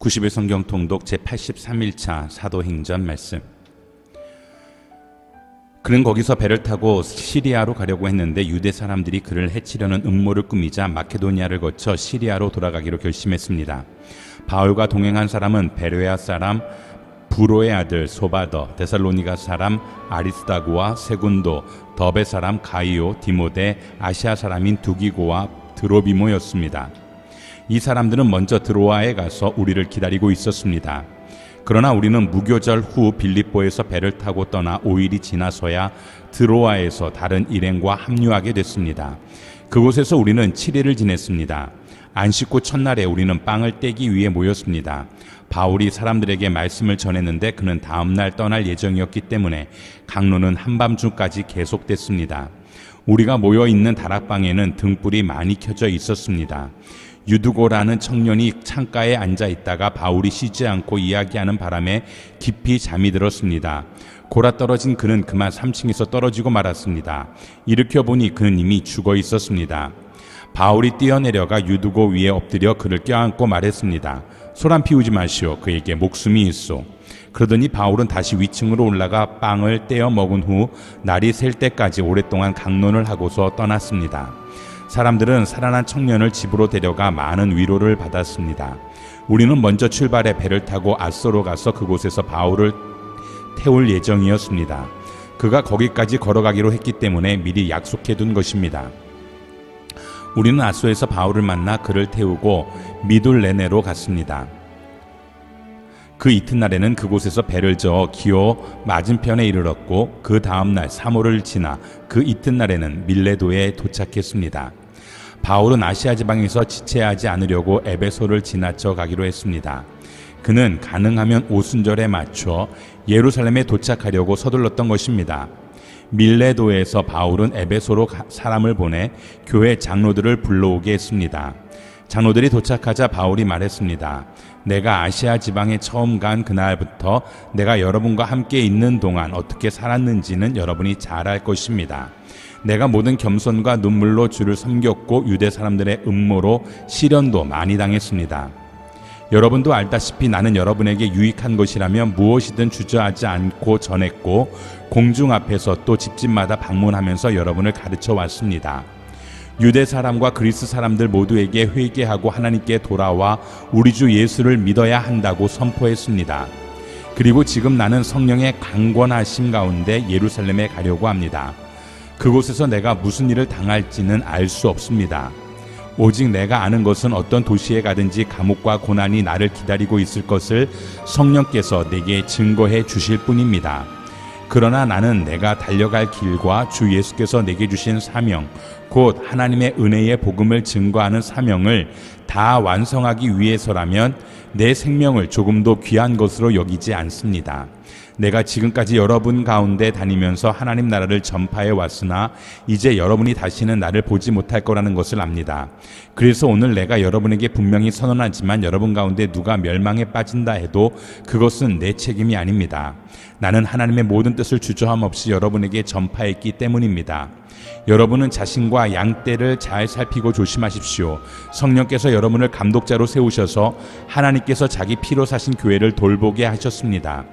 90일 성경 통독 제83일차 사도행전 말씀. 그는 거기서 배를 타고 시리아로 가려고 했는데 유대 사람들이 그를 해치려는 음모를 꾸미자 마케도니아를 거쳐 시리아로 돌아가기로 결심했습니다. 바울과 동행한 사람은 베레아 사람 부로의 아들 소바더, 데살로니가 사람 아리스다고와 세군도, 더베 사람 가이오, 디모데, 아시아 사람인 두기고와 드로비모였습니다. 이 사람들은 먼저 드로아에 가서 우리를 기다리고 있었습니다. 그러나 우리는 무교절 후 빌립보에서 배를 타고 떠나 5일이 지나서야 드로아에서 다른 일행과 합류하게 됐습니다. 그곳에서 우리는 7일을 지냈습니다. 안식구 첫날에 우리는 빵을 떼기 위해 모였습니다. 바울이 사람들에게 말씀을 전했는데 그는 다음날 떠날 예정이었기 때문에 강론은 한밤중까지 계속됐습니다. 우리가 모여있는 다락방에는 등불이 많이 켜져 있었습니다. 유두고라는 청년이 창가에 앉아 있다가 바울이 쉬지 않고 이야기하는 바람에 깊이 잠이 들었습니다. 골아 떨어진 그는 그만 3층에서 떨어지고 말았습니다. 일으켜보니 그는 이미 죽어 있었습니다. 바울이 뛰어내려가 유두고 위에 엎드려 그를 껴안고 말했습니다. 소란 피우지 마시오. 그에게 목숨이 있소. 그러더니 바울은 다시 위층으로 올라가 빵을 떼어 먹은 후 날이 셀 때까지 오랫동안 강론을 하고서 떠났습니다. 사람들은 살아난 청년을 집으로 데려가 많은 위로를 받았습니다. 우리는 먼저 출발해 배를 타고 아소로 가서 그곳에서 바울을 태울 예정이었습니다. 그가 거기까지 걸어가기로 했기 때문에 미리 약속해둔 것입니다. 우리는 아소에서 바울을 만나 그를 태우고 미둘레네로 갔습니다. 그 이튿날에는 그곳에서 배를 저어 기오 맞은편에 이르렀고 그 다음날 3호를 지나 그 이튿날에는 밀레도에 도착했습니다. 바울은 아시아 지방에서 지체하지 않으려고 에베소를 지나쳐 가기로 했습니다. 그는 가능하면 오순절에 맞춰 예루살렘에 도착하려고 서둘렀던 것입니다. 밀레도에서 바울은 에베소로 사람을 보내 교회 장로들을 불러오게 했습니다. 장로들이 도착하자 바울이 말했습니다. 내가 아시아 지방에 처음 간 그날부터 내가 여러분과 함께 있는 동안 어떻게 살았는지는 여러분이 잘 알 것입니다. 내가 모든 겸손과 눈물로 주를 섬겼고 유대 사람들의 음모로 시련도 많이 당했습니다. 여러분도 알다시피 나는 여러분에게 유익한 것이라면 무엇이든 주저하지 않고 전했고 공중 앞에서 또 집집마다 방문하면서 여러분을 가르쳐 왔습니다. 유대 사람과 그리스 사람들 모두에게 회개하고 하나님께 돌아와 우리 주 예수를 믿어야 한다고 선포했습니다. 그리고 지금 나는 성령의 강권하심 가운데 예루살렘에 가려고 합니다. 그곳에서 내가 무슨 일을 당할지는 알 수 없습니다. 오직 내가 아는 것은 어떤 도시에 가든지 감옥과 고난이 나를 기다리고 있을 것을 성령께서 내게 증거해 주실 뿐입니다. 그러나 나는 내가 달려갈 길과 주 예수께서 내게 주신 사명, 곧 하나님의 은혜의 복음을 증거하는 사명을 다 완성하기 위해서라면 내 생명을 조금도 귀한 것으로 여기지 않습니다. 내가 지금까지 여러분 가운데 다니면서 하나님 나라를 전파해 왔으나 이제 여러분이 다시는 나를 보지 못할 거라는 것을 압니다. 그래서 오늘 내가 여러분에게 분명히 선언하지만 여러분 가운데 누가 멸망에 빠진다 해도 그것은 내 책임이 아닙니다. 나는 하나님의 모든 뜻을 주저함 없이 여러분에게 전파했기 때문입니다. 여러분은 자신과 양떼를 잘 살피고 조심하십시오. 성령께서 여러분을 감독자로 세우셔서 하나님께서 자기 피로 사신 교회를 돌보게 하셨습니다.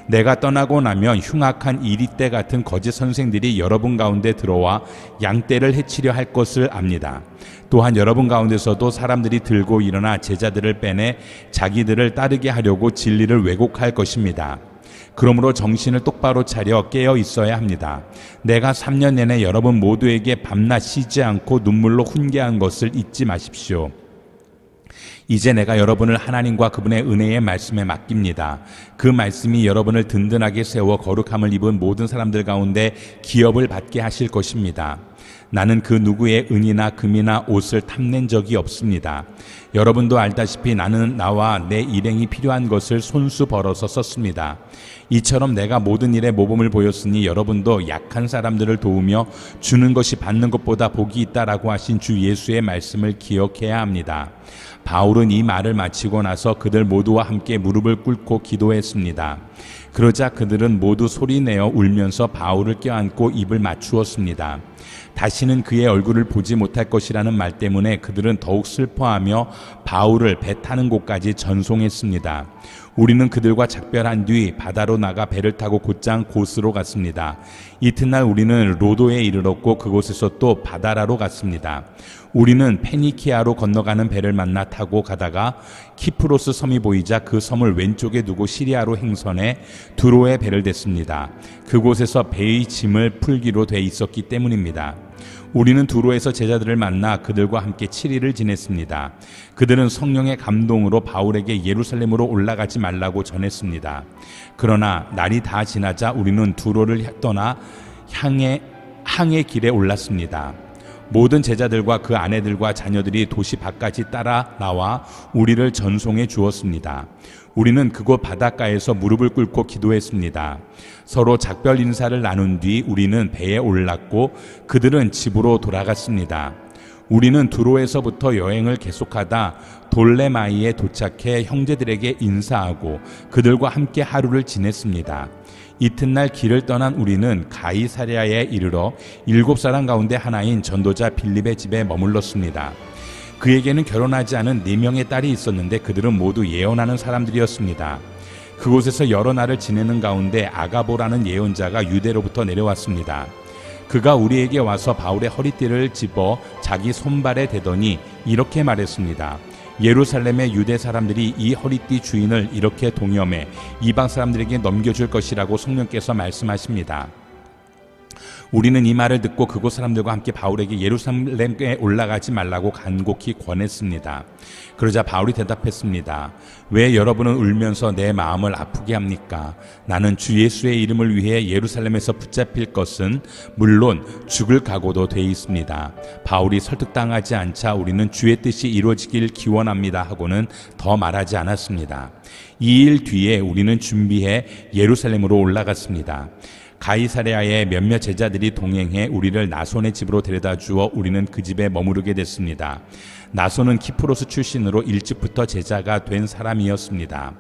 내가 떠나고 나면 흉악한 이리떼 같은 거짓 선생들이 여러분 가운데 들어와 양떼를 해치려 할 것을 압니다. 또한 여러분 가운데서도 사람들이 들고 일어나 제자들을 빼내 자기들을 따르게 하려고 진리를 왜곡할 것입니다. 그러므로 정신을 똑바로 차려 깨어 있어야 합니다. 내가 3년 내내 여러분 모두에게 밤낮 쉬지 않고 눈물로 훈계한 것을 잊지 마십시오. 이제 내가 여러분을 하나님과 그분의 은혜의 말씀에 맡깁니다. 그 말씀이 여러분을 든든하게 세워 거룩함을 입은 모든 사람들 가운데 기업을 받게 하실 것입니다. 나는 그 누구의 은이나 금이나 옷을 탐낸 적이 없습니다. 여러분도 알다시피 나는 나와 내 일행이 필요한 것을 손수 벌어서 썼습니다. 이처럼 내가 모든 일에 모범을 보였으니 여러분도 약한 사람들을 도우며 주는 것이 받는 것보다 복이 있다라고 하신 주 예수의 말씀을 기억해야 합니다. 바울은 이 말을 마치고 나서 그들 모두와 함께 무릎을 꿇고 기도했습니다. 그러자 그들은 모두 소리내어 울면서 바울을 껴안고 입을 맞추었습니다. 다시는 그의 얼굴을 보지 못할 것이라는 말 때문에 그들은 더욱 슬퍼하며 바울을 배 타는 곳까지 전송했습니다. 우리는 그들과 작별한 뒤 바다로 나가 배를 타고 곧장 고스로 갔습니다. 이튿날 우리는 로도에 이르렀고 그곳에서 또 바다라로 갔습니다. 우리는 페니키아로 건너가는 배를 만나 타고 가다가 키프로스 섬이 보이자 그 섬을 왼쪽에 두고 시리아로 행선해 두로에 배를 댔습니다. 그곳에서 배의 짐을 풀기로 돼 있었기 때문입니다. 우리는 두로에서 제자들을 만나 그들과 함께 7일을 지냈습니다. 그들은 성령의 감동으로 바울에게 예루살렘으로 올라가지 말라고 전했습니다. 그러나 날이 다 지나자 우리는 두로를 떠나 항해 길에 올랐습니다. 모든 제자들과 그 아내들과 자녀들이 도시 밖까지 따라 나와 우리를 전송해 주었습니다. 우리는 그곳 바닷가에서 무릎을 꿇고 기도했습니다. 서로 작별 인사를 나눈 뒤 우리는 배에 올랐고 그들은 집으로 돌아갔습니다. 우리는 두로에서부터 여행을 계속하다 돌레마이에 도착해 형제들에게 인사하고 그들과 함께 하루를 지냈습니다. 이튿날 길을 떠난 우리는 가이사랴에 이르러 7사람 가운데 하나인 전도자 빌립의 집에 머물렀습니다. 그에게는 결혼하지 않은 4명의 딸이 있었는데 그들은 모두 예언하는 사람들이었습니다. 그곳에서 여러 날을 지내는 가운데 아가보라는 예언자가 유대로부터 내려왔습니다. 그가 우리에게 와서 바울의 허리띠를 집어 자기 손발에 대더니 이렇게 말했습니다. 예루살렘의 유대 사람들이 이 허리띠 주인을 이렇게 동염해 이방 사람들에게 넘겨줄 것이라고 성령께서 말씀하십니다. 우리는 이 말을 듣고 그곳 사람들과 함께 바울에게 예루살렘에 올라가지 말라고 간곡히 권했습니다. 그러자 바울이 대답했습니다. 왜 여러분은 울면서 내 마음을 아프게 합니까? 나는 주 예수의 이름을 위해 예루살렘에서 붙잡힐 것은 물론 죽을 각오도 돼 있습니다. 바울이 설득당하지 않자 우리는 주의 뜻이 이루어지길 기원합니다 하고는 더 말하지 않았습니다. 2일 뒤에 우리는 준비해 예루살렘으로 올라갔습니다. 가이사랴에 몇몇 제자들이 동행해 우리를 나손의 집으로 데려다 주어 우리는 그 집에 머무르게 됐습니다. 나손은 키프로스 출신으로 일찍부터 제자가 된 사람이었습니다.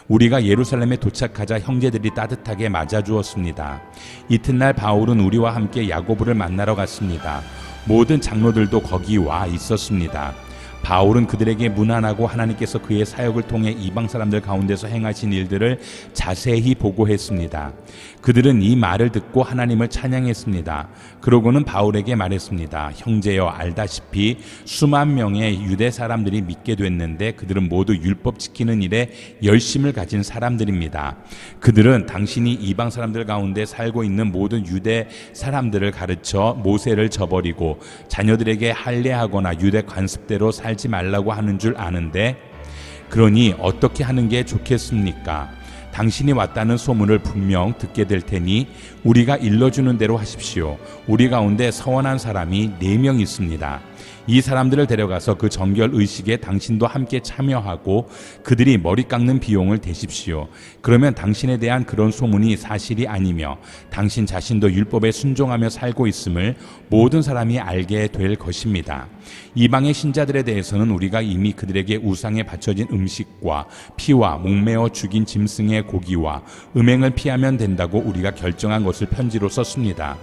우리가 예루살렘에 도착하자 형제들이 따뜻하게 맞아주었습니다. 이튿날 바울은 우리와 함께 야고보를 만나러 갔습니다. 모든 장로들도 거기 와 있었습니다. 바울은 그들에게 문안하고 하나님께서 그의 사역을 통해 이방 사람들 가운데서 행하신 일들을 자세히 보고했습니다. 그들은 이 말을 듣고 하나님을 찬양했습니다. 그러고는 바울에게 말했습니다. 형제여, 알다시피 수만 명의 유대 사람들이 믿게 됐는데 그들은 모두 율법 지키는 일에 열심을 가진 사람들입니다. 그들은 당신이 이방 사람들 가운데 살고 있는 모든 유대 사람들을 가르쳐 모세를 저버리고 자녀들에게 할례하거나 유대 관습대로 살지 말라고 하는 줄 아는데, 그러니 어떻게 하는 게 좋겠습니까? 당신이 왔다는 소문을 분명 듣게 될 테니 우리가 일러주는 대로 하십시오. 우리 가운데 서원한 사람이 4명 있습니다. 이 사람들을 데려가서 그 정결 의식에 당신도 함께 참여하고 그들이 머리 깎는 비용을 대십시오. 그러면 당신에 대한 그런 소문이 사실이 아니며 당신 자신도 율법에 순종하며 살고 있음을 모든 사람이 알게 될 것입니다. 이방의 신자들에 대해서는 우리가 이미 그들에게 우상에 바쳐진 음식과 피와 목매어 죽인 짐승의 고기와 음행을 피하면 된다고 우리가 결정한 것을 편지로 썼습니다.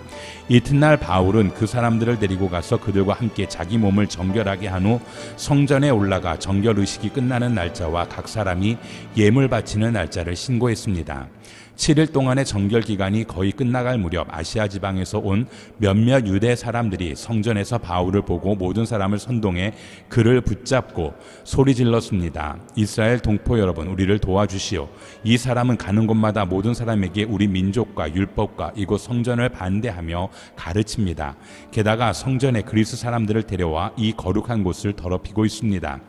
이튿날 바울은 그 사람들을 데리고 가서 그들과 함께 자기 몸을 정결하게 한 후 성전에 올라가 정결 의식이 끝나는 날짜와 각 사람이 예물 바치는 날짜를 신고했습니다. 7일 동안의 정결 기간이 거의 끝나갈 무렵 아시아 지방에서 온 몇몇 유대 사람들이 성전에서 바울을 보고 모든 사람을 선동해 그를 붙잡고 소리 질렀습니다. 이스라엘 동포 여러분, 우리를 도와주시오. 이 사람은 가는 곳마다 모든 사람에게 우리 민족과 율법과 이곳 성전을 반대하며 가르칩니다. 게다가 성전에 그리스 사람들을 데려와 이 거룩한 곳을 더럽히고 있습니다.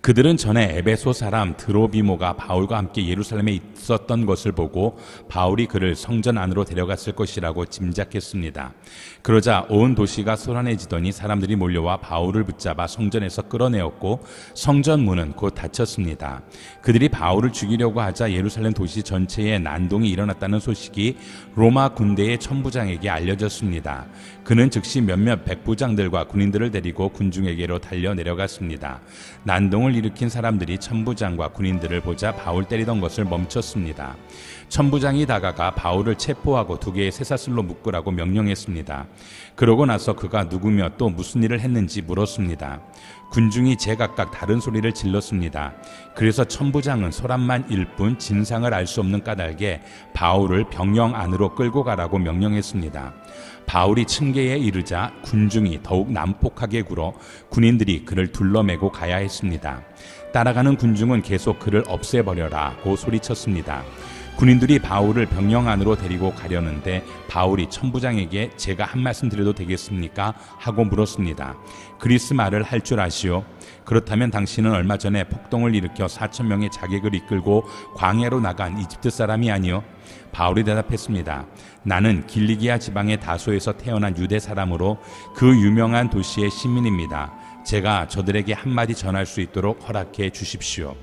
그들은 전에 에베소 사람 드로비모가 바울과 함께 예루살렘에 있었던 것을 보고 바울이 그를 성전 안으로 데려갔을 것이라고 짐작했습니다. 그러자 온 도시가 소란해지더니 사람들이 몰려와 바울을 붙잡아 성전에서 끌어내었고 성전 문은 곧 닫혔습니다. 그들이 바울을 죽이려고 하자 예루살렘 도시 전체에 난동이 일어났다는 소식이 로마 군대의 천부장에게 알려졌습니다. 그는 즉시 몇몇 백부장들과 군인들을 데리고 군중에게로 달려 내려갔습니다. 난동을 난동을 일으킨 사람들이 천부장과 군인들을 보자 바울 때리던 것을 멈췄습니다. 천부장이 다가가 바울을 체포하고 2개의 쇠사슬로 묶으라고 명령했습니다. 그러고 나서 그가 누구며 또 무슨 일을 했는지 물었습니다. 군중이 제각각 다른 소리를 질렀습니다. 그래서 천부장은 소란만 일 뿐 진상을 알 수 없는 까닭에 바울을 병영 안으로 끌고 가라고 명령했습니다. 바울이 층계에 이르자 군중이 더욱 난폭하게 굴어 군인들이 그를 둘러매고 가야 했습니다. 따라가는 군중은 계속 그를 없애버려라고 소리쳤습니다. 군인들이 바울을 병영 안으로 데리고 가려는데 바울이 천부장에게 제가 한 말씀 드려도 되겠습니까? 하고 물었습니다. 그리스 말을 할 줄 아시오? 그렇다면 당신은 얼마 전에 폭동을 일으켜 4,000명의 자객을 이끌고 광야로 나간 이집트 사람이 아니오? 바울이 대답했습니다. 나는 길리기아 지방의 다소에서 태어난 유대 사람으로 그 유명한 도시의 시민입니다. 제가 저들에게 한마디 전할 수 있도록 허락해 주십시오.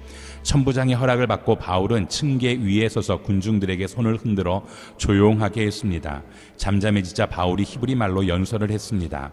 천부장의 허락을 받고 바울은 층계 위에 서서 군중들에게 손을 흔들어 조용하게 했습니다. 잠잠해지자 바울이 히브리 말로 연설을 했습니다.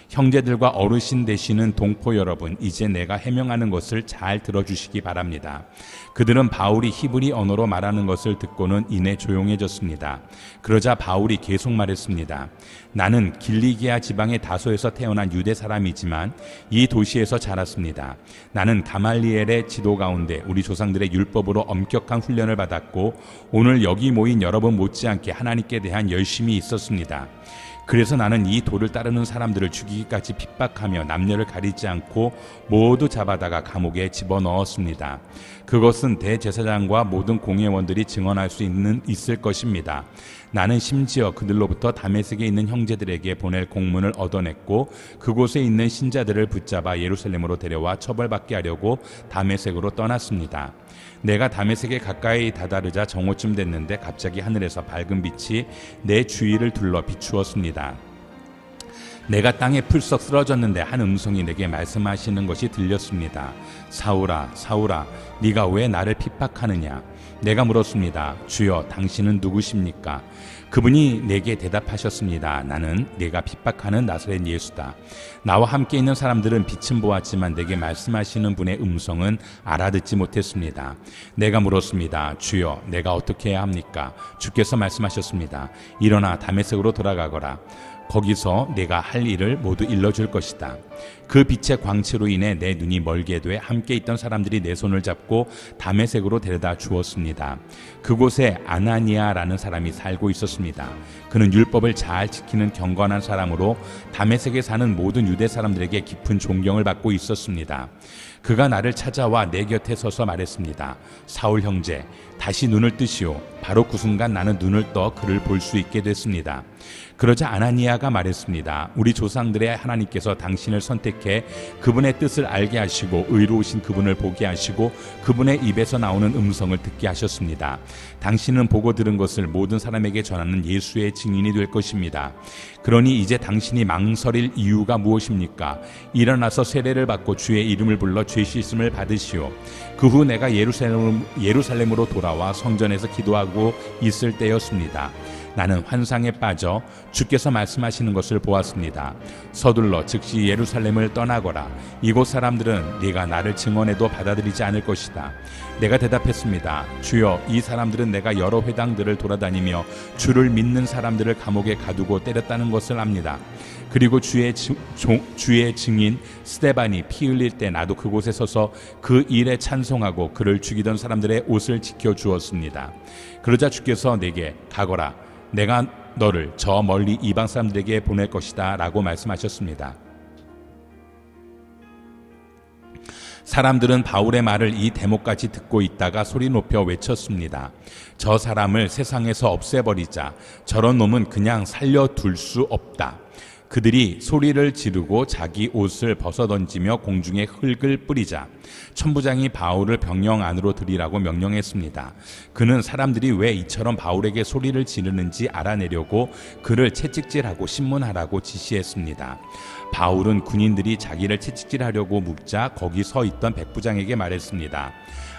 형제들과 어르신 되시는 동포 여러분, 이제 내가 해명하는 것을 잘 들어주시기 바랍니다. 그들은 바울이 히브리 언어로 말하는 것을 듣고는 이내 조용해졌습니다. 그러자 바울이 계속 말했습니다. 나는 길리기아 지방의 다소에서 태어난 유대 사람이지만 이 도시에서 자랐습니다. 나는 가말리엘의 지도 가운데 우리 조상들의 율법으로 엄격한 훈련을 받았고 오늘 여기 모인 여러분 못지않게 하나님께 대한 열심이 있었습니다. 그래서 나는 이 도를 따르는 사람들을 죽이기까지 핍박하며 남녀를 가리지 않고 모두 잡아다가 감옥에 집어넣었습니다. 그것은 대제사장과 모든 공회원들이 증언할 수 있을 것입니다. 나는 심지어 그들로부터 다메섹에 있는 형제들에게 보낼 공문을 얻어냈고 그곳에 있는 신자들을 붙잡아 예루살렘으로 데려와 처벌받게 하려고 다메섹으로 떠났습니다. 내가 다메섹에 가까이 다다르자 정오쯤 됐는데 갑자기 하늘에서 밝은 빛이 내 주위를 둘러 비추었습니다. 내가 땅에 풀썩 쓰러졌는데 한 음성이 내게 말씀하시는 것이 들렸습니다. 사울아, 사울아, 네가 왜 나를 핍박하느냐? 내가 물었습니다. 주여, 당신은 누구십니까? 그분이 내게 대답하셨습니다. 나는 네가 핍박하는 나사렛 예수다. 나와 함께 있는 사람들은 빛은 보았지만 내게 말씀하시는 분의 음성은 알아듣지 못했습니다. 내가 물었습니다. 주여, 내가 어떻게 해야 합니까? 주께서 말씀하셨습니다. 일어나 다메섹으로 돌아가거라. 거기서 내가 할 일을 모두 일러줄 것이다. 그 빛의 광채로 인해 내 눈이 멀게 돼 함께 있던 사람들이 내 손을 잡고 다메섹으로 데려다 주었습니다. 그곳에 아나니아라는 사람이 살고 있었습니다. 그는 율법을 잘 지키는 경건한 사람으로 다메섹에 사는 모든 유대 사람들에게 깊은 존경을 받고 있었습니다. 그가 나를 찾아와 내 곁에 서서 말했습니다. 사울 형제, 다시 눈을 뜨시오. 바로 그 순간 나는 눈을 떠 그를 볼 수 있게 됐습니다. 그러자 아나니아가 말했습니다. 우리 조상들의 하나님께서 당신을 선택해 그분의 뜻을 알게 하시고 의로우신 그분을 보게 하시고 그분의 입에서 나오는 음성을 듣게 하셨습니다. 당신은 보고 들은 것을 모든 사람에게 전하는 예수의 증인이 될 것입니다. 그러니 이제 당신이 망설일 이유가 무엇입니까? 일어나서 세례를 받고 주의 이름을 불러 죄 씻음을 받으시오. 그 후 내가 예루살렘으로 돌아와 성전에서 기도하고 있을 때였습니다. 나는 환상에 빠져 주께서 말씀하시는 것을 보았습니다. 서둘러 즉시 예루살렘을 떠나거라. 이곳 사람들은 네가 나를 증언해도 받아들이지 않을 것이다. 내가 대답했습니다. 주여, 이 사람들은 내가 여러 회당들을 돌아다니며 주를 믿는 사람들을 감옥에 가두고 때렸다는 것을 압니다. 그리고 주의 증인 스데반이 피 흘릴 때 나도 그곳에 서서 그 일에 찬송하고 그를 죽이던 사람들의 옷을 지켜주었습니다. 그러자 주께서 내게 가거라. 내가 너를 저 멀리 이방 사람들에게 보낼 것이다 라고 말씀하셨습니다. 사람들은 바울의 말을 이 대목까지 듣고 있다가 소리 높여 외쳤습니다. 저 사람을 세상에서 없애버리자. 저런 놈은 그냥 살려둘 수 없다. 그들이 소리를 지르고 자기 옷을 벗어던지며 공중에 흙을 뿌리자 천부장이 바울을 병영 안으로 들이라고 명령했습니다. 그는 사람들이 왜 이처럼 바울에게 소리를 지르는지 알아내려고 그를 채찍질하고 신문하라고 지시했습니다. 바울은 군인들이 자기를 채찍질하려고 묻자 거기 서 있던 백부장에게 말했습니다.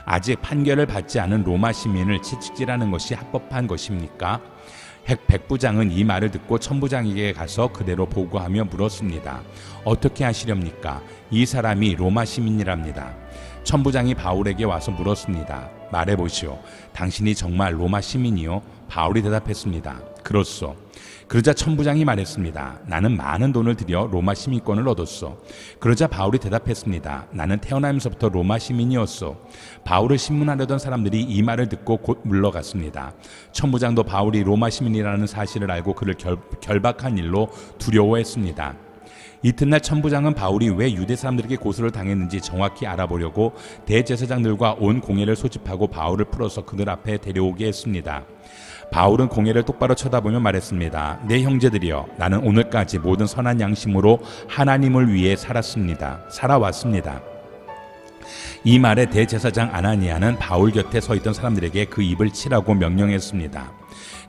아직 판결을 받지 않은 로마 시민을 채찍질하는 것이 합법한 것입니까? 백부장은 이 말을 듣고 천부장에게 가서 그대로 보고하며 물었습니다. 어떻게 하시렵니까? 이 사람이 로마 시민이랍니다. 천부장이 바울에게 와서 물었습니다. 말해보시오. 당신이 정말 로마 시민이요? 바울이 대답했습니다. 그렇소. 그러자 천부장이 말했습니다. 나는 많은 돈을 들여 로마 시민권을 얻었소. 그러자 바울이 대답했습니다. 나는 태어나면서부터 로마 시민이었소. 바울을 신문하려던 사람들이 이 말을 듣고 곧 물러갔습니다. 천부장도 바울이 로마 시민이라는 사실을 알고 그를 결박한 일로 두려워했습니다. 이튿날 천부장은 바울이 왜 유대 사람들에게 고소를 당했는지 정확히 알아보려고 대제사장들과 온 공회를 소집하고 바울을 풀어서 그들 앞에 데려오게 했습니다. 바울은 공회를 똑바로 쳐다보며 말했습니다. 내 형제들이여, 나는 오늘까지 모든 선한 양심으로 하나님을 위해 살아왔습니다. 이 말에 대제사장 아나니아는 바울 곁에 서 있던 사람들에게 그 입을 치라고 명령했습니다.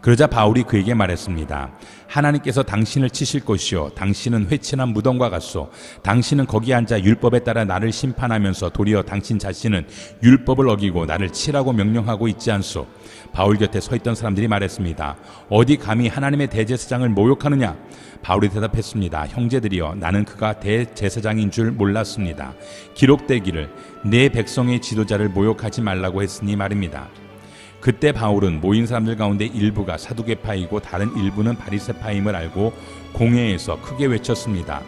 그러자 바울이 그에게 말했습니다. 하나님께서 당신을 치실 것이요, 당신은 회친한 무덤과 같소. 당신은 거기 앉아 율법에 따라 나를 심판하면서 도리어 당신 자신은 율법을 어기고 나를 치라고 명령하고 있지 않소. 바울 곁에 서 있던 사람들이 말했습니다. 어디 감히 하나님의 대제사장을 모욕하느냐? 바울이 대답했습니다. 형제들이여, 나는 그가 대제사장인 줄 몰랐습니다. 기록되기를 내 백성의 지도자를 모욕하지 말라고 했으니 말입니다. 그때 바울은 모인 사람들 가운데 일부가 사두개파이고 다른 일부는 바리새파임을 알고 공회에서 크게 외쳤습니다.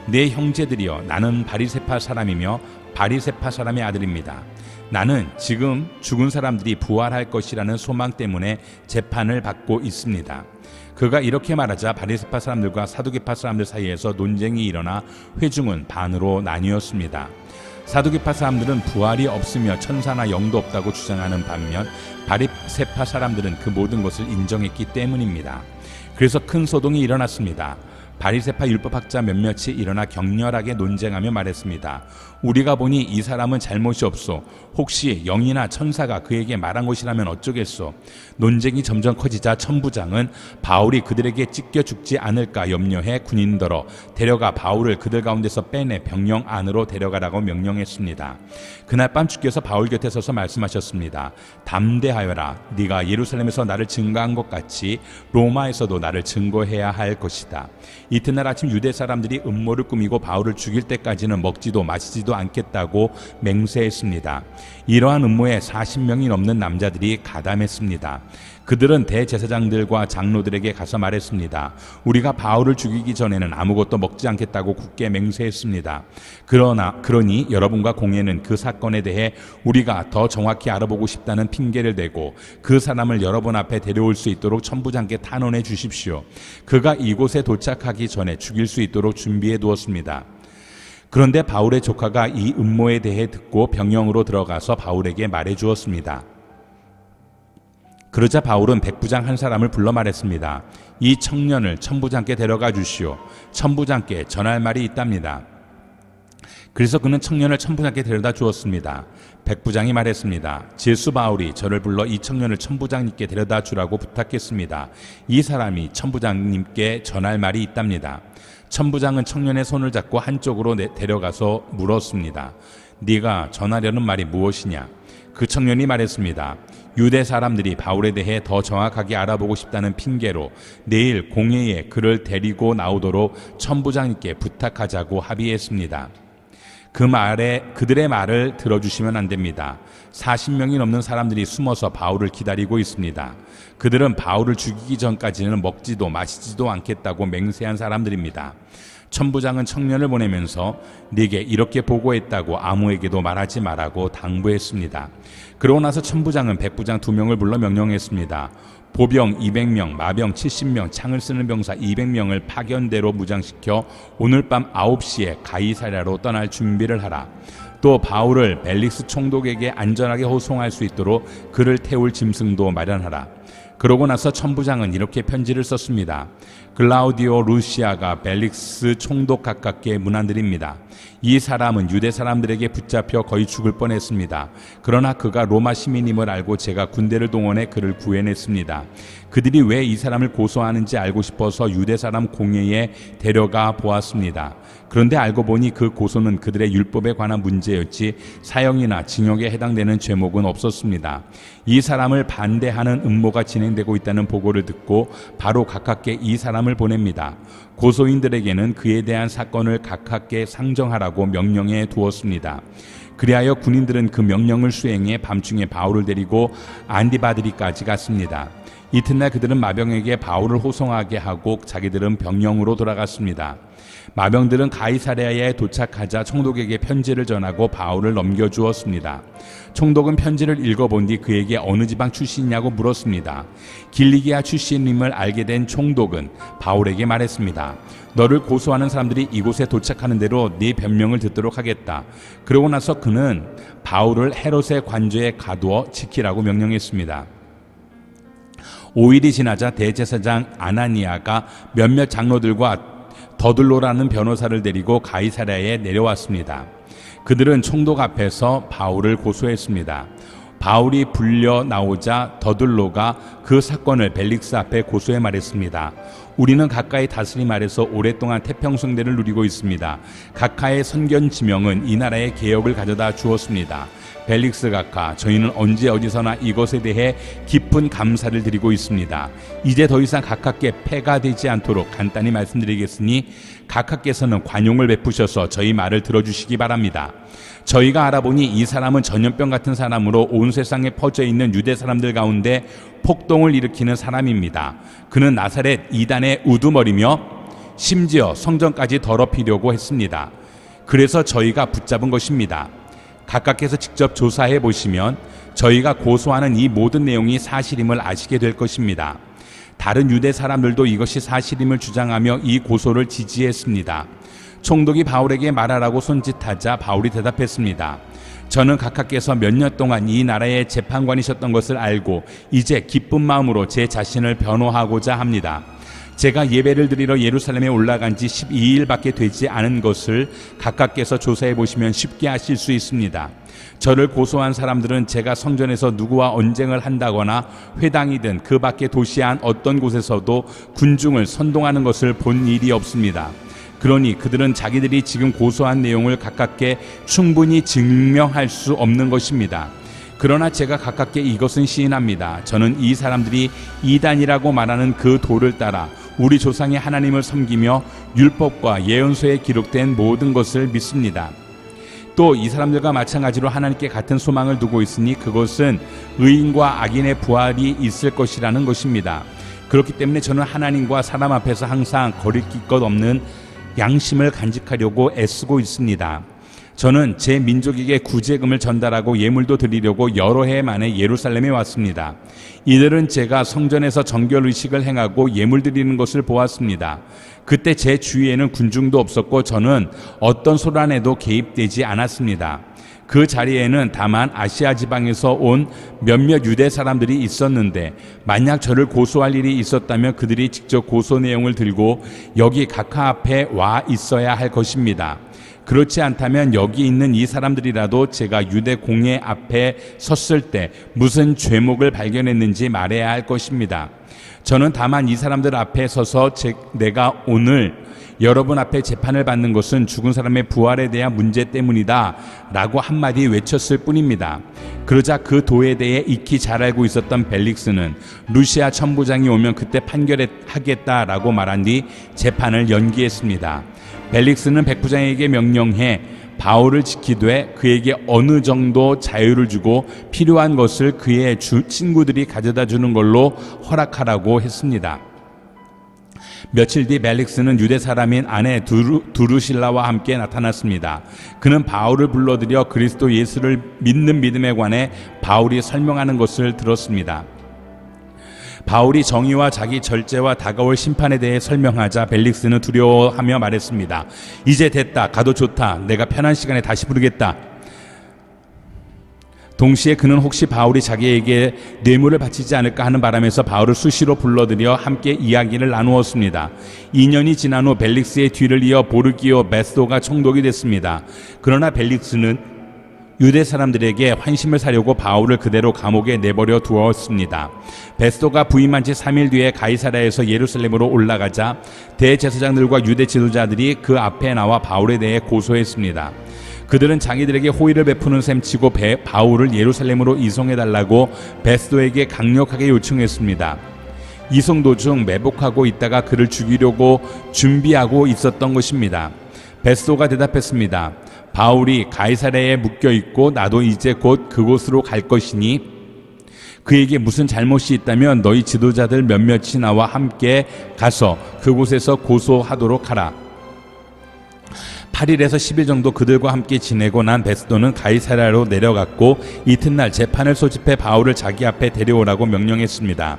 내 형제들이여, 나는 바리새파 사람이며 바리새파 사람의 아들입니다. 나는 지금 죽은 사람들이 부활할 것이라는 소망 때문에 재판을 받고 있습니다. 그가 이렇게 말하자 바리새파 사람들과 사두개파 사람들 사이에서 논쟁이 일어나 회중은 반으로 나뉘었습니다. 사두개파 사람들은 부활이 없으며 천사나 영도 없다고 주장하는 반면 바리새파 사람들은 그 모든 것을 인정했기 때문입니다. 그래서 큰 소동이 일어났습니다. 바리새파 율법학자 몇몇이 일어나 격렬하게 논쟁하며 말했습니다. 우리가 보니 이 사람은 잘못이 없소. 혹시 영이나 천사가 그에게 말한 것이라면 어쩌겠소. 논쟁이 점점 커지자 천부장은 바울이 그들에게 찢겨 죽지 않을까 염려해 군인더러 데려가 바울을 그들 가운데서 빼내 병영 안으로 데려가라고 명령했습니다. 그날 밤 주께서 바울 곁에 서서 말씀하셨습니다. 담대하여라. 네가 예루살렘에서 나를 증거한 것 같이 로마에서도 나를 증거해야 할 것이다. 이튿날 아침 유대 사람들이 음모를 꾸미고 바울을 죽일 때까지는 먹지도 마시지도 않겠다고 맹세했습니다. 이러한 음모에 40명이 넘는 남자들이 가담했습니다. 그들은 대제사장들과 장로들에게 가서 말했습니다. 우리가 바울을 죽이기 전에는 아무것도 먹지 않겠다고 굳게 맹세했습니다. 그러니 여러분과 공회는 그 사건에 대해 우리가 더 정확히 알아보고 싶다는 핑계를 대고 그 사람을 여러분 앞에 데려올 수 있도록 천부장께 탄원해 주십시오. 그가 이곳에 도착하기 전에 죽일 수 있도록 준비해 두었습니다. 그런데 바울의 조카가 이 음모에 대해 듣고 병영으로 들어가서 바울에게 말해 주었습니다. 그러자 바울은 백부장 한 사람을 불러 말했습니다. 이 청년을 천부장께 데려가 주시오. 천부장께 전할 말이 있답니다. 그래서 그는 청년을 천부장께 데려다 주었습니다. 백부장이 말했습니다. 제수 바울이 저를 불러 이 청년을 천부장님께 데려다 주라고 부탁했습니다. 이 사람이 천부장님께 전할 말이 있답니다. 천부장은 청년의 손을 잡고 한쪽으로 데려가서 물었습니다. 네가 전하려는 말이 무엇이냐? 그 청년이 말했습니다. 유대 사람들이 바울에 대해 더 정확하게 알아보고 싶다는 핑계로 내일 공회에 그를 데리고 나오도록 천부장님께 부탁하자고 합의했습니다. 그들의 말을 들어주시면 안 됩니다. 40명이 넘는 사람들이 숨어서 바울을 기다리고 있습니다. 그들은 바울을 죽이기 전까지는 먹지도 마시지도 않겠다고 맹세한 사람들입니다. 천부장은 청년을 보내면서 네게 이렇게 보고했다고 아무에게도 말하지 말라고 당부했습니다. 그러고 나서 천부장은 백부장 2명을 불러 명령했습니다. 보병 200명, 마병 70명, 창을 쓰는 병사 200명을 파견대로 무장시켜 오늘 밤 9시에 가이사랴로 떠날 준비를 하라. 또 바울을 벨릭스 총독에게 안전하게 호송할 수 있도록 그를 태울 짐승도 마련하라. 그러고 나서 천부장은 이렇게 편지를 썼습니다. 글라우디오 루시아가 벨릭스 총독 가깝게 문안드립니다. 이 사람은 유대 사람들에게 붙잡혀 거의 죽을 뻔했습니다. 그러나 그가 로마 시민임을 알고 제가 군대를 동원해 그를 구해냈습니다. 그들이 왜 이 사람을 고소하는지 알고 싶어서 유대 사람 공회에 데려가 보았습니다. 그런데 알고 보니 그 고소는 그들의 율법에 관한 문제였지 사형이나 징역에 해당되는 죄목은 없었습니다. 이 사람을 반대하는 음모가 진행되고 있다는 보고를 듣고 바로 가깝게 이 사람을 보냅니다. 고소인들에게는 그에 대한 사건을 가깝게 상정하라고 명령해 두었습니다. 그리하여 군인들은 그 명령을 수행해 밤중에 바울을 데리고 안디바드리까지 갔습니다. 이튿날 그들은 마병에게 바울을 호송하게 하고 자기들은 병영으로 돌아갔습니다. 마병들은 가이사랴에 도착하자 총독에게 편지를 전하고 바울을 넘겨주었습니다. 총독은 편지를 읽어본 뒤 그에게 어느 지방 출신이냐고 물었습니다. 길리기아 출신임을 알게 된 총독은 바울에게 말했습니다. 너를 고소하는 사람들이 이곳에 도착하는 대로 네 변명을 듣도록 하겠다. 그러고 나서 그는 바울을 헤롯의 관저에 가두어 지키라고 명령했습니다. 5일이 지나자 대제사장 아나니아가 몇몇 장로들과 더들로라는 변호사를 데리고 가이사랴에 내려왔습니다. 그들은 총독 앞에서 바울을 고소했습니다. 바울이 불려 나오자 더들로가 그 사건을 벨릭스 앞에 고소해 말했습니다. 우리는 가까이 다스림 아래서 오랫동안 태평성대를 누리고 있습니다. 각하의 선견 지명은 이 나라의 개혁을 가져다 주었습니다. 벨릭스 각하, 저희는 언제 어디서나 이것에 대해 깊은 감사를 드리고 있습니다. 이제 더 이상 각하께 폐가 되지 않도록 간단히 말씀드리겠으니 각하께서는 관용을 베푸셔서 저희 말을 들어주시기 바랍니다. 저희가 알아보니 이 사람은 전염병 같은 사람으로 온 세상에 퍼져 있는 유대 사람들 가운데 폭동을 일으키는 사람입니다. 그는 나사렛 이단의 우두머리며 심지어 성전까지 더럽히려고 했습니다. 그래서 저희가 붙잡은 것입니다. 각하께서 직접 조사해 보시면 저희가 고소하는 이 모든 내용이 사실임을 아시게 될 것입니다. 다른 유대 사람들도 이것이 사실임을 주장하며 이 고소를 지지했습니다. 총독이 바울에게 말하라고 손짓하자 바울이 대답했습니다. 저는 각하께서 몇 년 동안 이 나라의 재판관이셨던 것을 알고 이제 기쁜 마음으로 제 자신을 변호하고자 합니다. 제가 예배를 드리러 예루살렘에 올라간 지 12일밖에 되지 않은 것을 각하께서 조사해 보시면 쉽게 아실 수 있습니다. 저를 고소한 사람들은 제가 성전에서 누구와 언쟁을 한다거나 회당이든 그 밖의 도시 안 어떤 곳에서도 군중을 선동하는 것을 본 일이 없습니다. 그러니 그들은 자기들이 지금 고소한 내용을 각하께 충분히 증명할 수 없는 것입니다. 그러나 제가 각하께 이것은 시인합니다. 저는 이 사람들이 이단이라고 말하는 그 도를 따라 우리 조상의 하나님을 섬기며 율법과 예언서에 기록된 모든 것을 믿습니다. 또 이 사람들과 마찬가지로 하나님께 같은 소망을 두고 있으니 그것은 의인과 악인의 부활이 있을 것이라는 것입니다. 그렇기 때문에 저는 하나님과 사람 앞에서 항상 거리낄 것 없는 양심을 간직하려고 애쓰고 있습니다. 저는 제 민족에게 구제금을 전달하고 예물도 드리려고 여러 해 만에 예루살렘에 왔습니다. 이들은 제가 성전에서 정결의식을 행하고 예물 드리는 것을 보았습니다. 그때 제 주위에는 군중도 없었고 저는 어떤 소란에도 개입되지 않았습니다. 그 자리에는 다만 아시아 지방에서 온 몇몇 유대 사람들이 있었는데 만약 저를 고소할 일이 있었다면 그들이 직접 고소 내용을 들고 여기 각하 앞에 와 있어야 할 것입니다. 그렇지 않다면 여기 있는 이 사람들이라도 제가 유대 공회 앞에 섰을 때 무슨 죄목을 발견했는지 말해야 할 것입니다. 저는 다만 이 사람들 앞에 서서 내가 오늘 여러분 앞에 재판을 받는 것은 죽은 사람의 부활에 대한 문제 때문이다 라고 한마디 외쳤을 뿐입니다. 그러자 그 도에 대해 익히 잘 알고 있었던 벨릭스는 루시아 천부장이 오면 그때 판결하겠다라고 말한 뒤 재판을 연기했습니다. 벨릭스는 백부장에게 명령해 바울을 지키되 그에게 어느 정도 자유를 주고 필요한 것을 그의 친구들이 가져다 주는 걸로 허락하라고 했습니다. 며칠 뒤 벨릭스는 유대 사람인 아내 두루실라와 함께 나타났습니다. 그는 바울을 불러들여 그리스도 예수를 믿는 믿음에 관해 바울이 설명하는 것을 들었습니다. 바울이 정의와 자기 절제와 다가올 심판에 대해 설명하자 벨릭스는 두려워하며 말했습니다. 이제 됐다. 가도 좋다. 내가 편한 시간에 다시 부르겠다. 동시에 그는 혹시 바울이 자기에게 뇌물을 바치지 않을까 하는 바람에서 바울을 수시로 불러들여 함께 이야기를 나누었습니다. 2년이 지난 후 벨릭스의 뒤를 이어 보르기오 베스도가 총독이 됐습니다. 그러나 벨릭스는 유대 사람들에게 환심을 사려고 바울을 그대로 감옥에 내버려 두었습니다. 베스도가 부임한 지 3일 뒤에 가이사랴에서 예루살렘으로 올라가자 대제사장들과 유대 지도자들이 그 앞에 나와 바울에 대해 고소했습니다. 그들은 자기들에게 호의를 베푸는 셈치고 바울을 예루살렘으로 이송해달라고 베스도에게 강력하게 요청했습니다. 이송 도중 매복하고 있다가 그를 죽이려고 준비하고 있었던 것입니다. 베스도가 대답했습니다. 바울이 가이사랴에 묶여 있고 나도 이제 곧 그곳으로 갈 것이니 그에게 무슨 잘못이 있다면 너희 지도자들 몇몇이 나와 함께 가서 그곳에서 고소하도록 하라. 8일에서 10일 정도 그들과 함께 지내고 난 베스도는 가이사랴로 내려갔고 이튿날 재판을 소집해 바울을 자기 앞에 데려오라고 명령했습니다.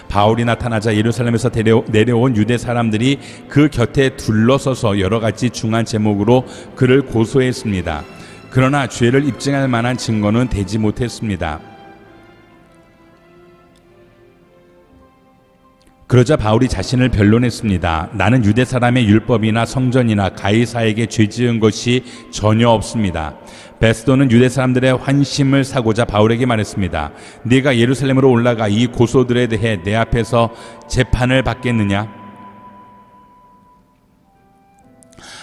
바울이 나타나자 예루살렘에서 내려온 유대 사람들이 그 곁에 둘러서서 여러 가지 중한 제목으로 그를 고소했습니다. 그러나 죄를 입증할 만한 증거는 되지 못했습니다. 그러자 바울이 자신을 변론했습니다. 나는 유대 사람의 율법이나 성전이나 가이사에게 죄 지은 것이 전혀 없습니다. 베스도는 유대 사람들의 환심을 사고자 바울에게 말했습니다. 네가 예루살렘으로 올라가 이 고소들에 대해 내 앞에서 재판을 받겠느냐?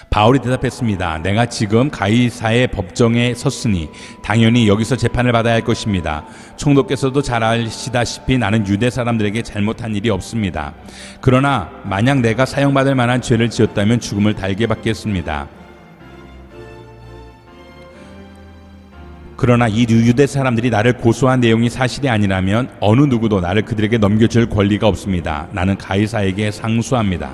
바울이 대답했습니다. 내가 지금 가이사의 법정에 섰으니 당연히 여기서 재판을 받아야 할 것입니다. 총독께서도 잘 아시다시피 나는 유대 사람들에게 잘못한 일이 없습니다. 그러나 만약 내가 사형받을 만한 죄를 지었다면 죽음을 달게 받겠습니다. 그러나 이 유대 사람들이 나를 고소한 내용이 사실이 아니라면 어느 누구도 나를 그들에게 넘겨줄 권리가 없습니다. 나는 가이사에게 상소합니다.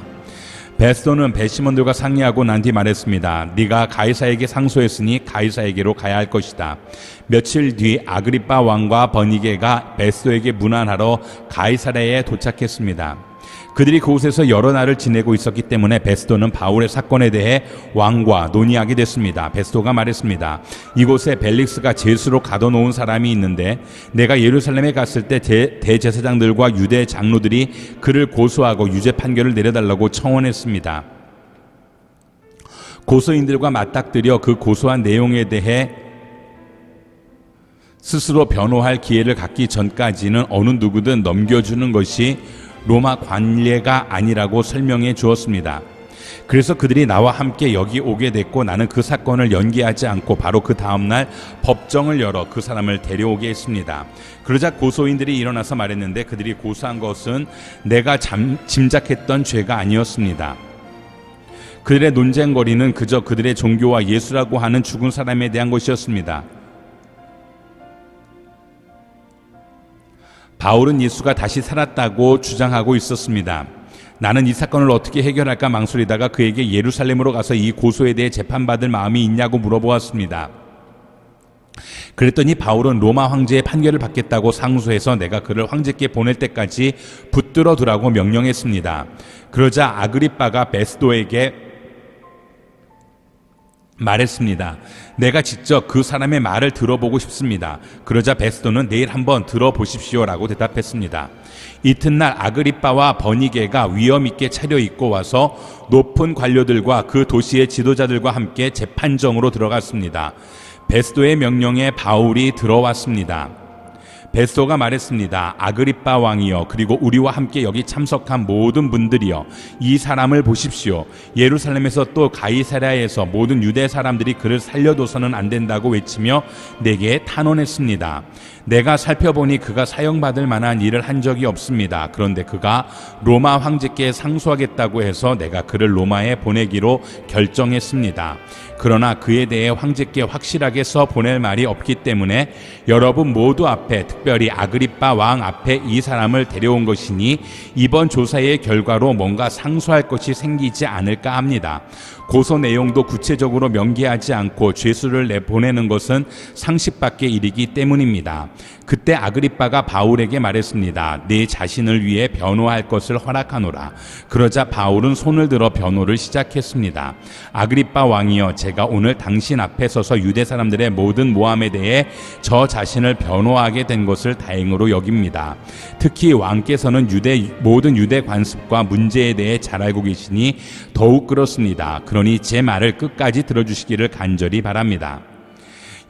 베스도는 배심원들과 상의하고 난 뒤 말했습니다. 네가 가이사에게 상소했으니 가이사에게로 가야 할 것이다. 며칠 뒤 아그리빠 왕과 버니게가 베스도에게 문안하러 가이사랴에 도착했습니다. 그들이 그곳에서 여러 날을 지내고 있었기 때문에 베스도는 바울의 사건에 대해 왕과 논의하게 됐습니다. 베스도가 말했습니다. 이곳에 벨릭스가 제수로 가둬놓은 사람이 있는데 내가 예루살렘에 갔을 때 대제사장들과 유대 장로들이 그를 고소하고 유죄 판결을 내려달라고 청원했습니다. 고소인들과 맞닥뜨려 그 고소한 내용에 대해 스스로 변호할 기회를 갖기 전까지는 어느 누구든 넘겨주는 것이 로마 관례가 아니라고 설명해 주었습니다. 그래서 그들이 나와 함께 여기 오게 됐고 나는 그 사건을 연기하지 않고 바로 그 다음날 법정을 열어 그 사람을 데려오게 했습니다. 그러자 고소인들이 일어나서 말했는데 그들이 고소한 것은 내가 짐작했던 죄가 아니었습니다. 그들의 논쟁거리는 그저 그들의 종교와 예수라고 하는 죽은 사람에 대한 것이었습니다. 바울은 예수가 다시 살았다고 주장하고 있었습니다. 나는 이 사건을 어떻게 해결할까 망설이다가 그에게 예루살렘으로 가서 이 고소에 대해 재판받을 마음이 있냐고 물어보았습니다. 그랬더니 바울은 로마 황제의 판결을 받겠다고 상소해서 내가 그를 황제께 보낼 때까지 붙들어 두라고 명령했습니다. 그러자 아그리빠가 베스도에게 말했습니다. 내가 직접 그 사람의 말을 들어보고 싶습니다. 그러자 베스도는 내일 한번 들어보십시오라고 대답했습니다. 이튿날 아그리빠와 버니게가 위엄 있게 차려입고 와서 높은 관료들과 그 도시의 지도자들과 함께 재판정으로 들어갔습니다. 베스도의 명령에 바울이 들어왔습니다. 베스도가 말했습니다. 아그리빠 왕이여, 그리고 우리와 함께 여기 참석한 모든 분들이여, 이 사람을 보십시오. 예루살렘에서 또 가이사랴에서 모든 유대 사람들이 그를 살려둬서는 안 된다고 외치며 내게 탄원했습니다. 내가 살펴보니 그가 사형받을 만한 일을 한 적이 없습니다. 그런데 그가 로마 황제께 상소하겠다고 해서 내가 그를 로마에 보내기로 결정했습니다. 그러나 그에 대해 황제께 확실하게 써 보낼 말이 없기 때문에 여러분 모두 앞에, 특별히 아그리빠 왕 앞에 이 사람을 데려온 것이니 이번 조사의 결과로 뭔가 상소할 것이 생기지 않을까 합니다. 고소 내용도 구체적으로 명기하지 않고 죄수를 내보내는 것은 상식 밖의 일이기 때문입니다. 그때 아그리빠가 바울에게 말했습니다. 내 자신을 위해 변호할 것을 허락하노라. 그러자 바울은 손을 들어 변호를 시작했습니다. 아그리빠 왕이여, 제가 오늘 당신 앞에 서서 유대 사람들의 모든 모함에 대해 저 자신을 변호하게 된 것을 다행으로 여깁니다. 특히 왕께서는 모든 유대 관습과 문제에 대해 잘 알고 계시니 더욱 그렇습니다. 그러니 제 말을 끝까지 들어주시기를 간절히 바랍니다.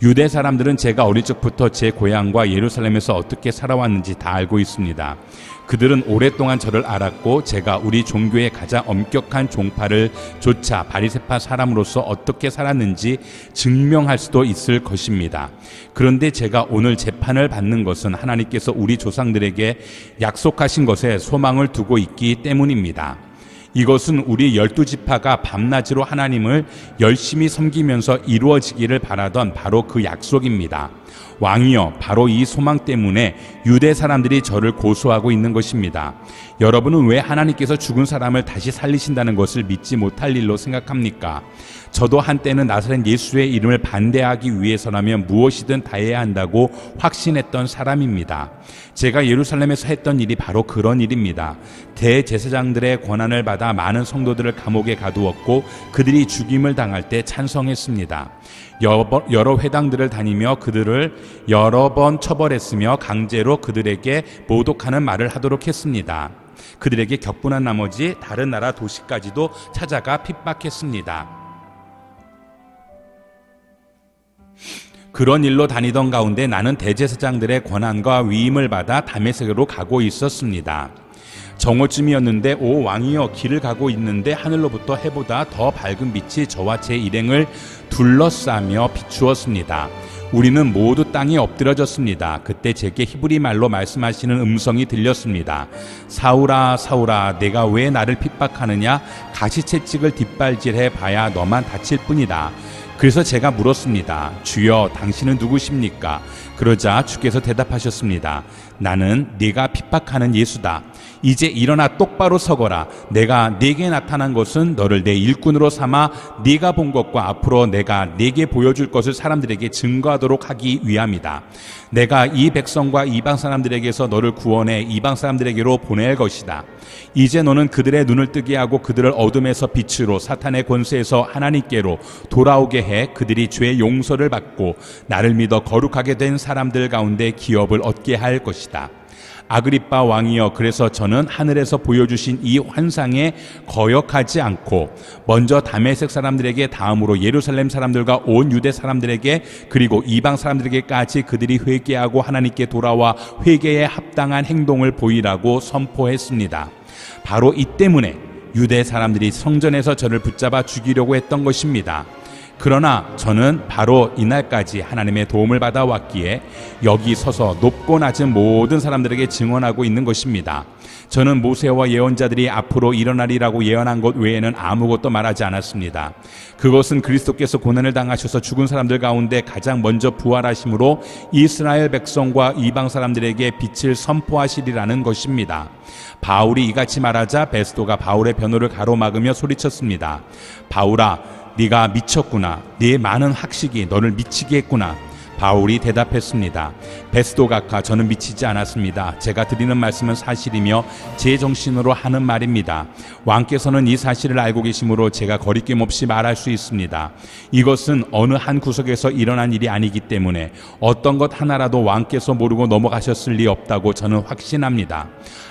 유대 사람들은 제가 어릴 적부터 제 고향과 예루살렘에서 어떻게 살아왔는지 다 알고 있습니다. 그들은 오랫동안 저를 알았고 제가 우리 종교의 가장 엄격한 종파를 조차 바리새파 사람으로서 어떻게 살았는지 증명할 수도 있을 것입니다. 그런데 제가 오늘 재판을 받는 것은 하나님께서 우리 조상들에게 약속하신 것에 소망을 두고 있기 때문입니다. 이것은 우리 12지파가 밤낮으로 하나님을 열심히 섬기면서 이루어지기를 바라던 바로 그 약속입니다. 왕이여, 바로 이 소망 때문에 유대 사람들이 저를 고소하고 있는 것입니다. 여러분은 왜 하나님께서 죽은 사람을 다시 살리신다는 것을 믿지 못할 일로 생각합니까? 저도 한때는 나사렛 예수의 이름을 반대하기 위해서라면 무엇이든 다 해야 한다고 확신했던 사람입니다. 제가 예루살렘에서 했던 일이 바로 그런 일입니다. 대제사장들의 권한을 받아 많은 성도들을 감옥에 가두었고 그들이 죽임을 당할 때 찬성했습니다. 여러 회당들을 다니며 그들을 여러 번 처벌했으며 강제로 그들에게 모독하는 말을 하도록 했습니다. 그들에게 격분한 나머지 다른 나라 도시까지도 찾아가 핍박했습니다. 그런 일로 다니던 가운데 나는 대제사장들의 권한과 위임을 받아 다메섹으로 가고 있었습니다. 정오쯤이었는데 오 왕이여, 길을 가고 있는데 하늘로부터 해보다 더 밝은 빛이 저와 제 일행을 둘러싸며 비추었습니다. 우리는 모두 땅에 엎드려졌습니다. 그때 제게 히브리 말로 말씀하시는 음성이 들렸습니다. 사울아 사울아, 내가 왜 나를 핍박하느냐? 가시채찍을 뒷발질해 봐야 너만 다칠 뿐이다. 그래서 제가 물었습니다. 주여, 당신은 누구십니까? 그러자 주께서 대답하셨습니다. 나는 네가 핍박하는 예수다. 이제 일어나 똑바로 서거라. 내가 네게 나타난 것은 너를 내 일꾼으로 삼아 네가 본 것과 앞으로 내가 네게 보여줄 것을 사람들에게 증거하도록 하기 위함이다. 내가 이 백성과 이방 사람들에게서 너를 구원해 이방 사람들에게로 보낼 것이다. 이제 너는 그들의 눈을 뜨게 하고 그들을 어둠에서 빛으로, 사탄의 권세에서 하나님께로 돌아오게 해 그들이 죄의 용서를 받고 나를 믿어 거룩하게 된 사람들 가운데 기업을 얻게 할 것이다. 아그리빠 왕이여, 그래서 저는 하늘에서 보여주신 이 환상에 거역하지 않고 먼저 다메섹 사람들에게, 다음으로 예루살렘 사람들과 온 유대 사람들에게, 그리고 이방 사람들에게까지 그들이 회개하고 하나님께 돌아와 회개에 합당한 행동을 보이라고 선포했습니다. 바로 이 때문에 유대 사람들이 성전에서 저를 붙잡아 죽이려고 했던 것입니다. 그러나 저는 바로 이날까지 하나님의 도움을 받아왔기에 여기 서서 높고 낮은 모든 사람들에게 증언하고 있는 것입니다. 저는 모세와 예언자들이 앞으로 일어나리라고 예언한 것 외에는 아무것도 말하지 않았습니다. 그것은 그리스도께서 고난을 당하셔서 죽은 사람들 가운데 가장 먼저 부활하심으로 이스라엘 백성과 이방 사람들에게 빛을 선포하시리라는 것입니다. 바울이 이같이 말하자 베스도가 바울의 변호를 가로막으며 소리쳤습니다. 바울아, 네가 미쳤구나. 네 많은 학식이 너를 미치게 했구나. 바울이 대답했습니다. 베스도 각하, 저는 미치지 않았습니다. 제가 드리는 말씀은 사실이며 제 정신으로 하는 말입니다. 왕께서는 이 사실을 알고 계시므로 제가 거리낌 없이 말할 수 있습니다. 이것은 어느 한 구석에서 일어난 일이 아니기 때문에 어떤 것 하나라도 왕께서 모르고 넘어가셨을 리 없다고 저는 확신합니다.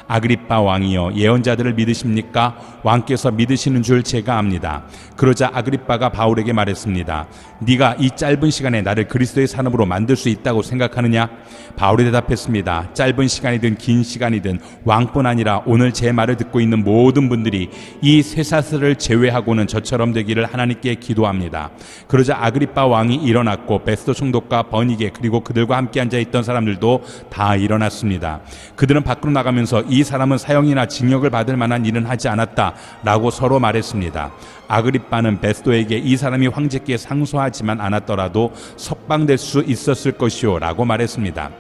아그리빠 왕이여, 예언자들을 믿으십니까? 왕께서 믿으시는 줄 제가 압니다. 그러자 아그리빠가 바울에게 말했습니다. 네가 이 짧은 시간에 나를 그리스도의 사람으로 만들 수 있다고 생각하느냐? 바울이 대답했습니다. 짧은 시간이든 긴 시간이든 왕뿐 아니라 오늘 제 말을 듣고 있는 모든 분들이 이 쇠사슬을 제외하고는 저처럼 되기를 하나님께 기도합니다. 그러자 아그리빠 왕이 일어났고 베스도 총독과 버니게 그리고 그들과 함께 앉아있던 사람들도 다 일어났습니다. 그들은 밖으로 나가면서 이 사람은 사형이나 징역을 받을 만한 일은 하지 않았다라고 서로 말했습니다. 아그리빠는 베스도에게 이 사람이 황제께 상소하지만 않았더라도 석방될 수 있었을 것이요 라고 말했습니다.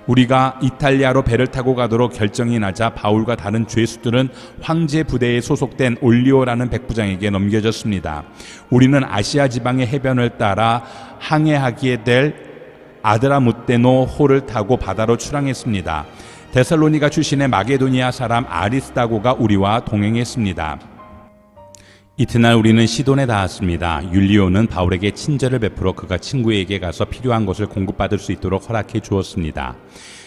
우리가 이탈리아로 배를 타고 가도록 결정이 나자 바울과 다른 죄수들은 황제 부대에 소속된 올리오라는 백부장에게 넘겨졌습니다. 우리는 아시아 지방의 해변을 따라 항해하게 될 아드라무테노 호를 타고 바다로 출항했습니다. 데살로니가 출신의 마게도니아 사람 아리스다고가 우리와 동행했습니다. 이튿날 우리는 시돈에 닿았습니다. 율리오는 바울에게 친절을 베풀어 그가 친구에게 가서 필요한 것을 공급받을 수 있도록 허락해 주었습니다.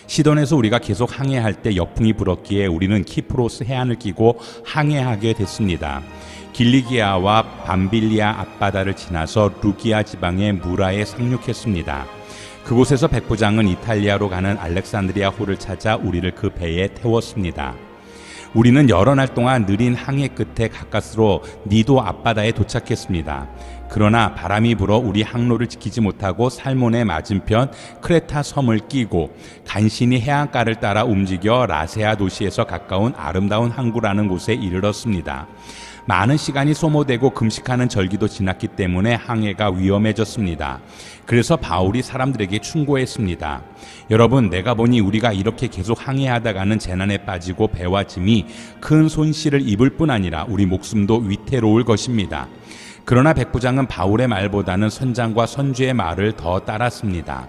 시돈에서 우리가 계속 항해할 때 역풍이 불었기에 우리는 키프로스 해안을 끼고 항해하게 됐습니다. 길리기아와 밤빌리아 앞바다를 지나서 루기아 지방의 무라에 상륙했습니다. 그곳에서 백부장은 이탈리아로 가는 알렉산드리아 호를 찾아 우리를 그 배에 태웠습니다. 우리는 여러 날 동안 느린 항해 끝에 가까스로 니도 앞바다에 도착했습니다. 그러나 바람이 불어 우리 항로를 지키지 못하고 살몬의 맞은편 크레타 섬을 끼고 간신히 해안가를 따라 움직여 라세아 도시에서 가까운 아름다운 항구라는 곳에 이르렀습니다. 많은 시간이 소모되고 금식하는 절기도 지났기 때문에 항해가 위험해졌습니다. 그래서 바울이 사람들에게 충고했습니다. 여러분, 내가 보니 우리가 이렇게 계속 항해하다가는 재난에 빠지고 배와 짐이 큰 손실을 입을 뿐 아니라 우리 목숨도 위태로울 것입니다. 그러나 백부장은 바울의 말보다는 선장과 선주의 말을 더 따랐습니다.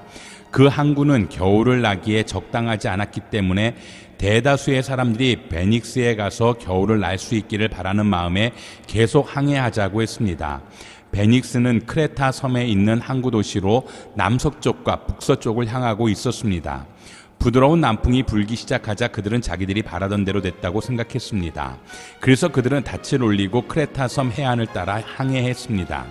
그 항구는 겨울을 나기에 적당하지 않았기 때문에 대다수의 사람들이 베닉스에 가서 겨울을 날 수 있기를 바라는 마음에 계속 항해하자고 했습니다. 베닉스는 크레타 섬에 있는 항구 도시로 남서쪽과 북서쪽을 향하고 있었습니다. 부드러운 남풍이 불기 시작하자 그들은 자기들이 바라던 대로 됐다고 생각했습니다. 그래서 그들은 닻을 올리고 크레타 섬 해안을 따라 항해했습니다.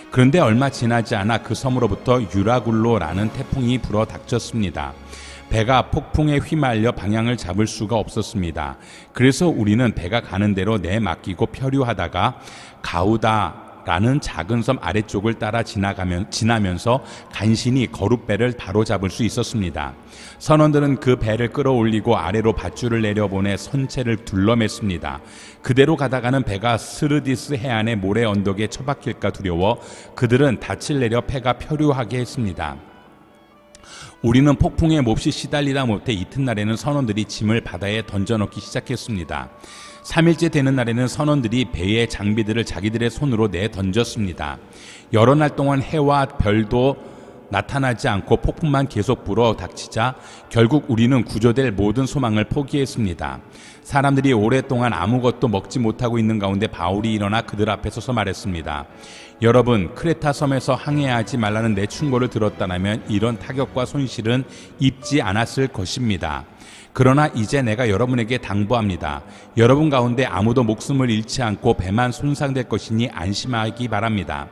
그런데 얼마 지나지 않아 그 섬으로부터 유라굴로라는 태풍이 불어 닥쳤습니다. 배가 폭풍에 휘말려 방향을 잡을 수가 없었습니다. 그래서 우리는 배가 가는 대로 내맡기고漂流하다가 가우다라는 작은 섬 아래쪽을 따라 지나면서 간신히 거룻배를 바로잡을 수 있었습니다. 선원들은 그 배를 끌어올리고 아래로 밧줄을 내려보내 선체를 둘러맸습니다. 그대로 가다가는 배가 스르디스 해안의 모래 언덕에 처박힐까 두려워 그들은 닻을 내려 배가漂流하게 했습니다. 우리는 폭풍에 몹시 시달리다 못해 이튿날에는 선원들이 짐을 바다에 던져넣기 시작했습니다. 3일째 되는 날에는 선원들이 배의 장비들을 자기들의 손으로 내던졌습니다. 여러 날 동안 해와 별도 나타나지 않고 폭풍만 계속 불어 닥치자 결국 우리는 구조될 모든 소망을 포기했습니다. 사람들이 오랫동안 아무것도 먹지 못하고 있는 가운데 바울이 일어나 그들 앞에 서서 말했습니다. 여러분, 크레타 섬에서 항해하지 말라는 내 충고를 들었다면 이런 타격과 손실은 입지 않았을 것입니다. 그러나 이제 내가 여러분에게 당부합니다. 여러분 가운데 아무도 목숨을 잃지 않고 배만 손상될 것이니 안심하기 바랍니다.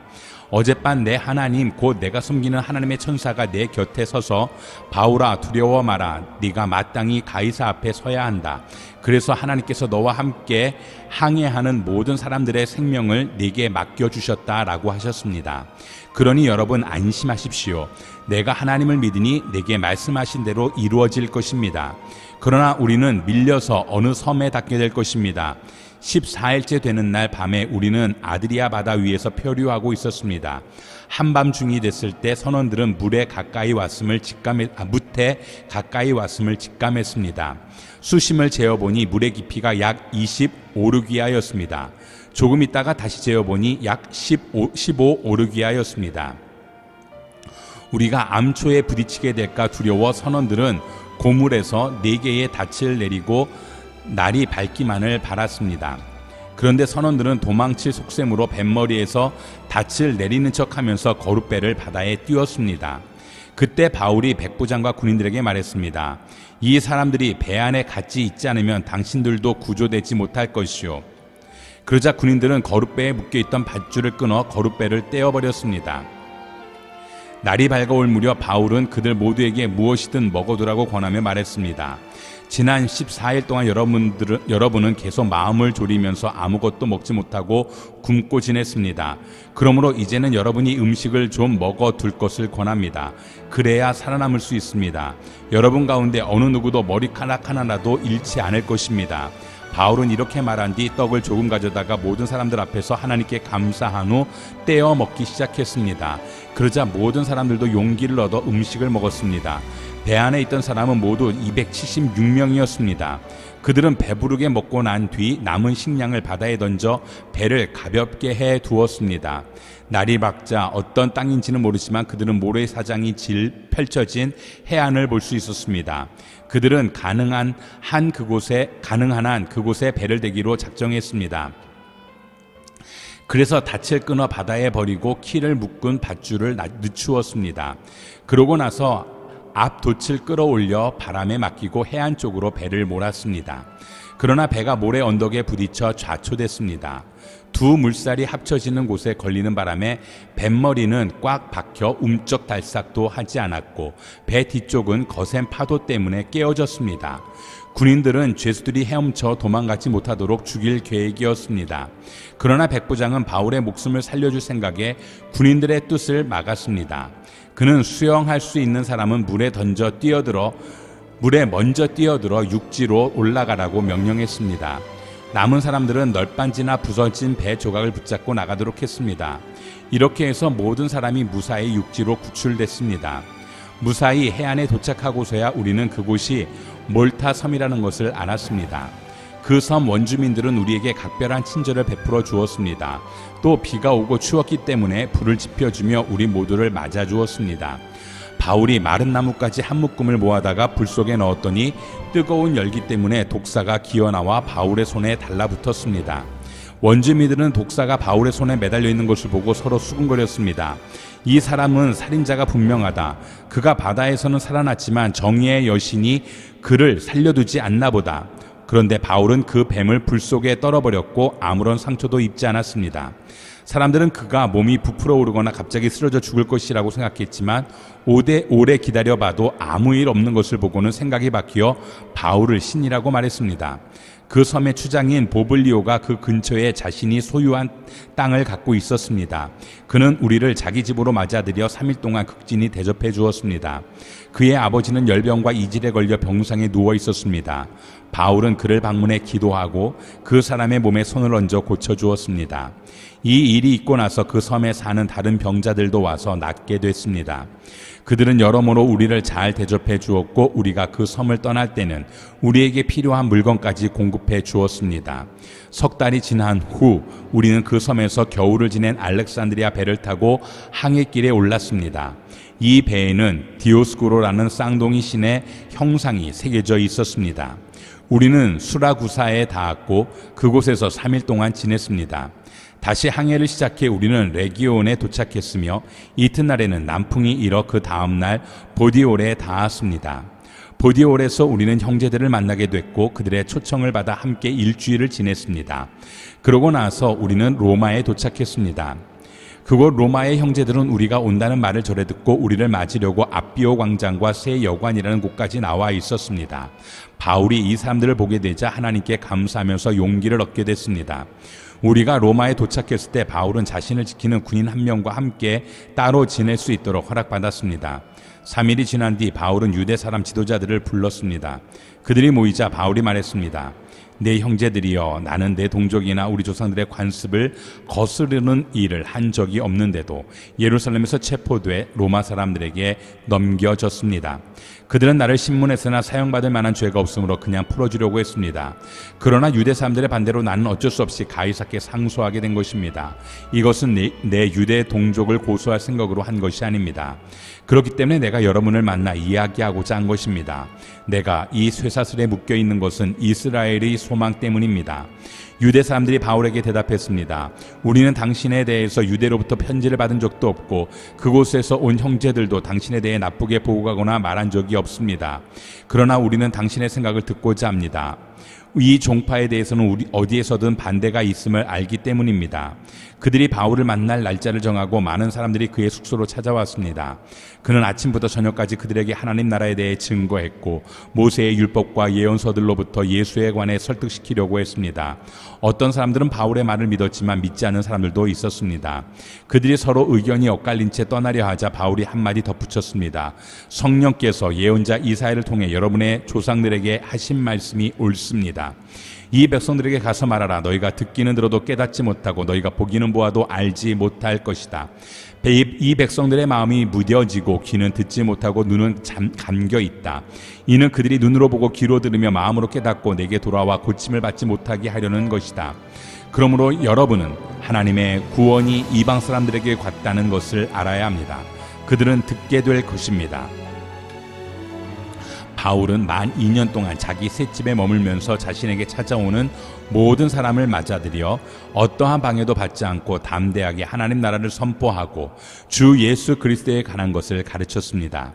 어젯밤 내 하나님 곧 내가 섬기는 하나님의 천사가 내 곁에 서서 바울아 두려워 마라. 네가 마땅히 가이사 앞에 서야 한다. 그래서 하나님께서 너와 함께 항해하는 모든 사람들의 생명을 네게 맡겨주셨다라고 하셨습니다. 그러니 여러분 안심하십시오. 내가 하나님을 믿으니 내게 말씀하신 대로 이루어질 것입니다. 그러나 우리는 밀려서 어느 섬에 닿게 될 것입니다. 14일째 되는 날 밤에 우리는 아드리아 바다 위에서漂流하고 있었습니다. 한밤중이 됐을 때 선원들은 뭇에 가까이 왔음을 직감했습니다. 수심을 재어보니 물의 깊이가 약 25오르기아였습니다. 조금 있다가 다시 재어보니 약 15오르기아였습니다. 우리가 암초에 부딪히게 될까 두려워 선원들은 고물에서 4개의 닻을 내리고 날이 밝기만을 바랐습니다. 그런데 선원들은 도망칠 속셈으로 뱃머리에서 닻을 내리는 척하면서 거룻배를 바다에 띄웠습니다. 그때 바울이 백부장과 군인들에게 말했습니다. 이 사람들이 배 안에 같이 있지 않으면 당신들도 구조되지 못할 것이요. 그러자 군인들은 거룻배에 묶여있던 밧줄을 끊어 거룻배를 떼어버렸습니다. 날이 밝아올 무렵 바울은 그들 모두에게 무엇이든 먹어두라고 권하며 말했습니다. 지난 14일 동안 여러분은 계속 마음을 졸이면서 아무것도 먹지 못하고 굶고 지냈습니다. 그러므로 이제는 여러분이 음식을 좀 먹어둘 것을 권합니다. 그래야 살아남을 수 있습니다. 여러분 가운데 어느 누구도 머리카락 하나라도 잃지 않을 것입니다. 바울은 이렇게 말한 뒤 떡을 조금 가져다가 모든 사람들 앞에서 하나님께 감사한 후 떼어 먹기 시작했습니다. 그러자 모든 사람들도 용기를 얻어 음식을 먹었습니다. 배 안에 있던 사람은 모두 276명이었습니다. 그들은 배부르게 먹고 난 뒤 남은 식량을 바다에 던져 배를 가볍게 해 두었습니다. 날이 밝자 어떤 땅인지는 모르지만 그들은 모래사장이 펼쳐진 해안을 볼 수 있었습니다. 그들은 가능한 한 그곳에 배를 대기로 작정했습니다. 그래서 닻을 끊어 바다에 버리고 키를 묶은 밧줄을 늦추었습니다. 그러고 나서 앞 돛을 끌어올려 바람에 맡기고 해안 쪽으로 배를 몰았습니다. 그러나 배가 모래 언덕에 부딪혀 좌초됐습니다. 두 물살이 합쳐지는 곳에 걸리는 바람에 뱃머리는 꽉 박혀 움쩍달싹도 하지 않았고 배 뒤쪽은 거센 파도 때문에 깨어졌습니다. 군인들은 죄수들이 헤엄쳐 도망가지 못하도록 죽일 계획이었습니다. 그러나 백부장은 바울의 목숨을 살려줄 생각에 군인들의 뜻을 막았습니다. 그는 수영할 수 있는 사람은 물에 먼저 뛰어들어 육지로 올라가라고 명령했습니다. 남은 사람들은 널빤지나 부서진 배 조각을 붙잡고 나가도록 했습니다. 이렇게 해서 모든 사람이 무사히 육지로 구출됐습니다. 무사히 해안에 도착하고서야 우리는 그곳이 몰타 섬이라는 것을 알았습니다. 그 섬 원주민들은 우리에게 각별한 친절을 베풀어 주었습니다. 또 비가 오고 추웠기 때문에 불을 지펴주며 우리 모두를 맞아 주었습니다. 바울이 마른 나뭇가지 한 묶음을 모아다가 불 속에 넣었더니 뜨거운 열기 때문에 독사가 기어나와 바울의 손에 달라붙었습니다. 원주민들은 독사가 바울의 손에 매달려 있는 것을 보고 서로 수군거렸습니다. 이 사람은 살인자가 분명하다. 그가 바다에서는 살아났지만 정의의 여신이 그를 살려두지 않나 보다. 그런데 바울은 그 뱀을 불 속에 떨어버렸고 아무런 상처도 입지 않았습니다. 사람들은 그가 몸이 부풀어 오르거나 갑자기 쓰러져 죽을 것이라고 생각했지만 오래 기다려봐도 아무 일 없는 것을 보고는 생각이 바뀌어 바울을 신이라고 말했습니다. 그 섬의 추장인 보블리오가 그 근처에 자신이 소유한 땅을 갖고 있었습니다. 그는 우리를 자기 집으로 맞아들여 3일 동안 극진히 대접해 주었습니다. 그의 아버지는 열병과 이질에 걸려 병상에 누워 있었습니다. 바울은 그를 방문해 기도하고 그 사람의 몸에 손을 얹어 고쳐주었습니다. 이 일이 있고 나서 그 섬에 사는 다른 병자들도 와서 낫게 됐습니다. 그들은 여러모로 우리를 잘 대접해 주었고 우리가 그 섬을 떠날 때는 우리에게 필요한 물건까지 공급해 주었습니다. 석 달이 지난 후 우리는 그 섬에서 겨울을 지낸 알렉산드리아 배를 타고 항해길에 올랐습니다. 이 배에는 디오스쿠로라는 쌍둥이 신의 형상이 새겨져 있었습니다. 우리는 수라구사에 닿았고 그곳에서 3일 동안 지냈습니다. 다시 항해를 시작해 우리는 레기온에 도착했으며 이튿날에는 남풍이 일어 그 다음날 보디올에 닿았습니다. 보디올에서 우리는 형제들을 만나게 됐고 그들의 초청을 받아 함께 일주일을 지냈습니다. 그러고 나서 우리는 로마에 도착했습니다. 그곳 로마의 형제들은 우리가 온다는 말을 전해 듣고 우리를 맞으려고 앞비오 광장과 새 여관이라는 곳까지 나와 있었습니다. 바울이 이 사람들을 보게 되자 하나님께 감사하면서 용기를 얻게 됐습니다. 우리가 로마에 도착했을 때 바울은 자신을 지키는 군인 한 명과 함께 따로 지낼 수 있도록 허락받았습니다. 3일이 지난 뒤 바울은 유대 사람 지도자들을 불렀습니다. 그들이 모이자 바울이 말했습니다. 내 형제들이여, 나는 내 동족이나 우리 조상들의 관습을 거스르는 일을 한 적이 없는데도 예루살렘에서 체포돼 로마 사람들에게 넘겨졌습니다. 그들은 나를 신문에서나 사형받을 만한 죄가 없으므로 그냥 풀어주려고 했습니다. 그러나 유대 사람들의 반대로 나는 어쩔 수 없이 가이사께 상소하게 된 것입니다. 이것은 내 유대 동족을 고소할 생각으로 한 것이 아닙니다. 그렇기 때문에 내가 여러분을 만나 이야기하고자 한 것입니다. 내가 이 쇠사슬에 묶여 있는 것은 이스라엘의 소망 때문입니다. 유대 사람들이 바울에게 대답했습니다. 우리는 당신에 대해서 유대로부터 편지를 받은 적도 없고 그곳에서 온 형제들도 당신에 대해 나쁘게 보고가거나 말한 적이 없습니다. 그러나 우리는 당신의 생각을 듣고자 합니다. 이 종파에 대해서는 우리 어디에서든 반대가 있음을 알기 때문입니다. 그들이 바울을 만날 날짜를 정하고 많은 사람들이 그의 숙소로 찾아왔습니다. 그는 아침부터 저녁까지 그들에게 하나님 나라에 대해 증거했고 모세의 율법과 예언서들로부터 예수에 관해 설득시키려고 했습니다. 어떤 사람들은 바울의 말을 믿었지만 믿지 않는 사람들도 있었습니다. 그들이 서로 의견이 엇갈린 채 떠나려 하자 바울이 한마디 덧붙였습니다. 성령께서 예언자 이사야를 통해 여러분의 조상들에게 하신 말씀이 옳습니다. 이 백성들에게 가서 말하라. 너희가 듣기는 들어도 깨닫지 못하고 너희가 보기는 보아도 알지 못할 것이다. 이 백성들의 마음이 무뎌지고 귀는 듣지 못하고 눈은 감겨 있다. 이는 그들이 눈으로 보고 귀로 들으며 마음으로 깨닫고 내게 돌아와 고침을 받지 못하게 하려는 것이다. 그러므로 여러분은 하나님의 구원이 이방 사람들에게 갔다는 것을 알아야 합니다. 그들은 듣게 될 것입니다. 바울은 만 2년 동안 자기 셋집에 머물면서 자신에게 찾아오는 모든 사람을 맞아들여 어떠한 방해도 받지 않고 담대하게 하나님 나라를 선포하고 주 예수 그리스도에 관한 것을 가르쳤습니다.